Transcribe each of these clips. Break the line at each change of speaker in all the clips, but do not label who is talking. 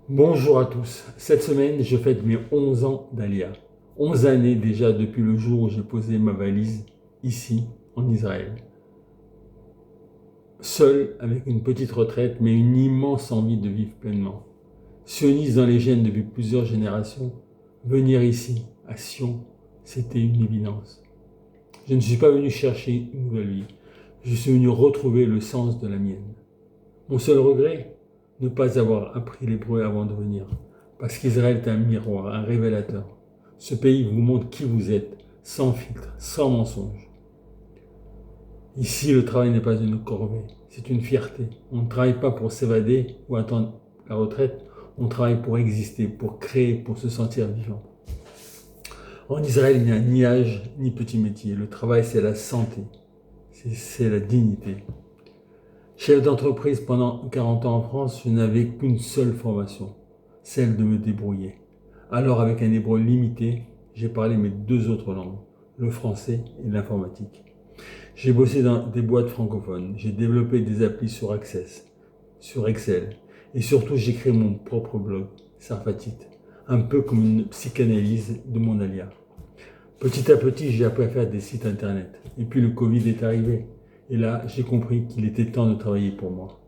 Bonjour à tous. Cette semaine, je fête mes 11 ans d'Alia. 11 années déjà depuis le jour où j'ai posé ma valise ici, en Israël. Seul, avec une petite retraite, mais une immense envie de vivre pleinement. Sioniste dans les gènes depuis plusieurs générations, venir ici, à Sion, c'était une évidence. Je ne suis pas venu chercher une nouvelle vie. Je suis venu retrouver le sens de la mienne. Mon seul regret, ne pas avoir appris l'hébreu avant de venir. Parce qu'Israël est un miroir, un révélateur. Ce pays vous montre qui vous êtes, sans filtre, sans mensonge. Ici, le travail n'est pas une corvée, c'est une fierté. On ne travaille pas pour s'évader ou attendre la retraite, on travaille pour exister, pour créer, pour se sentir vivant. En Israël, il n'y a ni âge, ni petit métier. Le travail, c'est la santé, c'est la dignité. Chef d'entreprise pendant 40 ans en France, je n'avais qu'une seule formation, celle de me débrouiller. Alors avec un hébreu limité, j'ai parlé mes deux autres langues, le français et l'informatique. J'ai bossé dans des boîtes francophones, j'ai développé des applis sur Access, sur Excel, et surtout j'ai créé mon propre blog, Sarfatite, un peu comme une psychanalyse de mon alia. Petit à petit, j'ai appris à faire des sites internet, et puis le Covid est arrivé. Et là, j'ai compris qu'il était temps de travailler pour moi.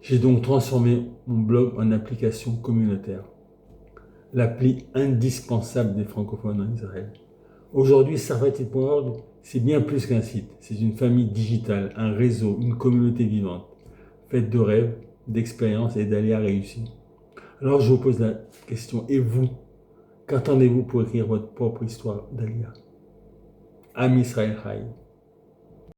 J'ai donc transformé mon blog en application communautaire, l'appli indispensable des francophones en Israël. Aujourd'hui, Sarfatit.org, c'est bien plus qu'un site, c'est une famille digitale, un réseau, une communauté vivante, faite de rêves, d'expériences et d'aléas réussis. Alors je vous pose la question, et vous, qu'attendez-vous pour écrire votre propre histoire d'Alia? Am Israël Chai.